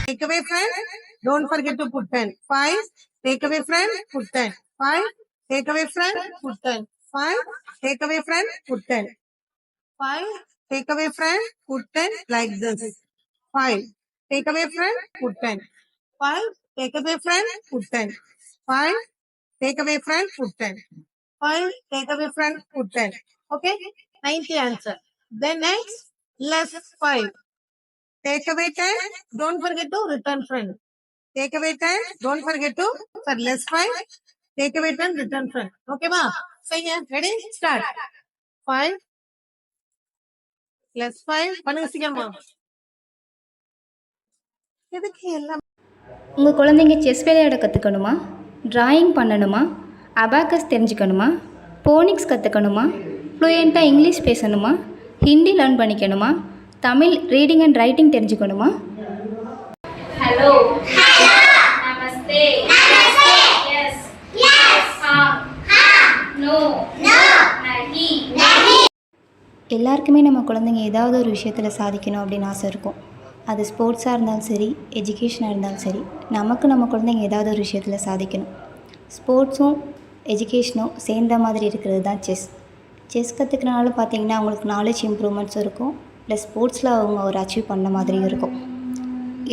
Take away friend. Don't forget to put 10. 5. Take away friend. Put 10. 5. Take away friend. Put 10. 5. Take away friend. Put 10. 5. Take away friend. Put 10 like this. 5. Take away friend. Put 10. 5. Take away friend. Put 10. 5. Take away friend. Put 10. 5. Take away friend. Put 10. Okay. 90 answer. Then next. Less 5. Take away 10. Don't forget to return friend. Take away 10. Don't forget to, for less 5. Take away 10, return friend. Okay, ma? Say yeah. Ready? Start. 5. Less 5. பண்ணுங்க சீக்கிரமா. எதுக்கு எல்லாம் உங்கள் குழந்தைங்க chess விளையாட கற்றுக்கணுமா, drawing பண்ணணுமா, abacus தெரிஞ்சுக்கணுமா, போனிக்ஸ் கற்றுக்கணுமா, ஃப்ளூயண்ட்டாக இங்கிலீஷ் பேசணுமா, ஹிந்தி லேர்ன் பண்ணிக்கணுமா, தமிழ் ரீடிங் அண்ட் ரைட்டிங் தெரிஞ்சுக்கணுமா? ஹலோ, நமஸ்தே, எஸ், நோ, நஹி. எல்லாருக்குமே நம்ம குழந்தைங்க ஏதாவது ஒரு விஷயத்தில் சாதிக்கணும் அப்படின்னு ஆசை இருக்கும். அது ஸ்போர்ட்ஸாக இருந்தாலும் சரி, எஜுகேஷனாக இருந்தாலும் சரி, நமக்கு நம்ம குழந்தைங்க ஏதாவது ஒரு விஷயத்தில் சாதிக்கணும். ஸ்போர்ட்ஸும் எஜுகேஷனும் சேர்ந்த மாதிரி இருக்கிறது தான் செஸ். செஸ் கற்றுக்கிறனால பார்த்திங்கன்னா அவங்களுக்கு நாலேஜ் இம்ப்ரூவ்மெண்ட்ஸும் இருக்கும், ப்ளஸ் ஸ்போர்ட்ஸில் அவங்க ஒரு அச்சீவ் பண்ண மாதிரியும் இருக்கும்.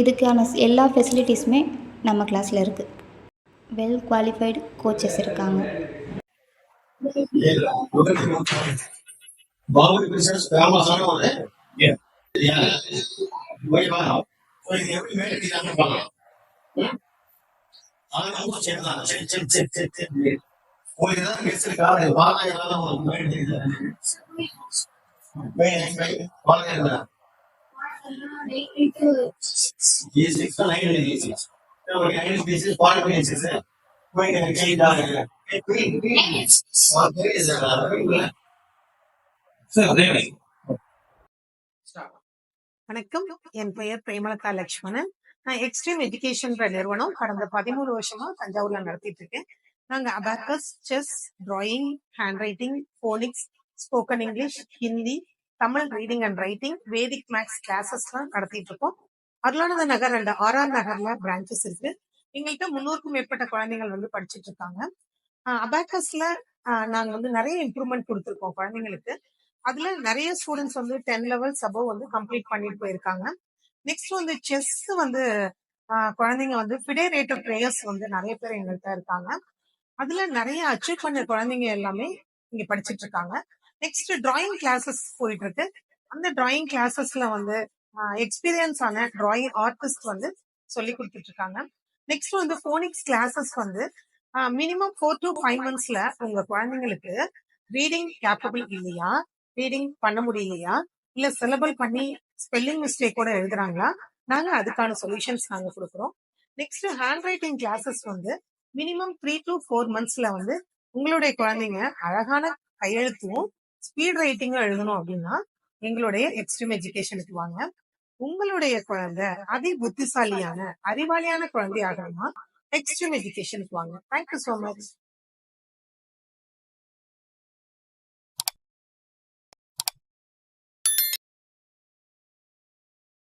இதுக்கான எல்லா ஃபெசிலிட்டிஸுமே நம்ம கிளாஸில் இருக்குது. வெல் குவாலிஃபைடு கோச்சஸ் இருக்காங்க. வணக்கம், என் பெயர் பிரேமலதா லட்சுமணன். நான் எக்ஸ்ட்ரீம் எஜுகேஷன்ற நிறுவனம் கடந்த 13 வருஷமா தஞ்சாவூர்ல நடத்திட்டு இருக்கேன். நாங்க abacus, chess, drawing, handwriting, phonics, spoken English, Hindi, Tamil reading and writing, Vedic maths classes எல்லாம் நடத்திட்டு இருக்கோம். அருளானந்த நகர் அண்ட் ஆர்ஆர் நகர்ல பிரான்ச்சஸ் இருக்கு. எங்கள்கிட்ட 300க்கும் மேற்பட்ட குழந்தைகள் வந்து படிச்சுட்டு இருக்காங்க. அபாக்கஸ்ல நாங்க நிறைய இம்ப்ரூவ்மெண்ட் கொடுத்துருக்கோம் குழந்தைங்களுக்கு. அதுல நிறைய ஸ்டூடெண்ட்ஸ் 10 லெவல்ஸ் அபவ் கம்ப்ளீட் பண்ணிட்டு போயிருக்காங்க. நெக்ஸ்ட் செஸ் குழந்தைங்க ஃபிடே ரேட் ஆஃப் பிளேயர்ஸ் நிறைய பேர் எங்கள்கிட்ட இருக்காங்க. அதுல நிறைய அச்சீவ் பண்ண குழந்தைங்க எல்லாமே இங்க படிச்சுட்டு இருக்காங்க. நெக்ஸ்ட் டிராயிங் கிளாஸஸ் போயிட்டு இருக்கு. அந்த டிராயிங் கிளாஸஸ்ல எக்ஸ்பீரியன்ஸ் ஆன டிராயிங் ஆர்டிஸ்ட் சொல்லி கொடுத்துட்டு இருக்காங்க. Next phonics classes minimum 4 to 5 monthsல உங்க குழந்தைங்களுக்கு ரீடிங் கேப்பபிள் இல்லையா, ரீடிங் பண்ண முடியலையா, இல்ல சிலபல் பண்ணி ஸ்பெல்லிங் மிஸ்டேக்கோட எழுதுறாங்களா, நாங்க அதுக்கான சொல்யூஷன்ஸ் நாங்க கொடுக்குறோம். Next hand writing classes minimum 3 to 4 monthsல உங்களுடைய குழந்தைங்க அழகான கையெழுத்தும் ஸ்பீட் ரைட்டிங்கும் எழுதணும் அப்படின்னா எங்களுடைய எக்ஸ்ட்ரீம் எஜுகேஷனுக்கு வாங்க. உங்களுடைய குழந்தை அதி புத்திசாலியான அறிவாளியான குழந்தை ஆகணும்னா எக்ஸ்ட்ரீம் எஜுகேஷனுக்கு வாங்க. Thank you so much.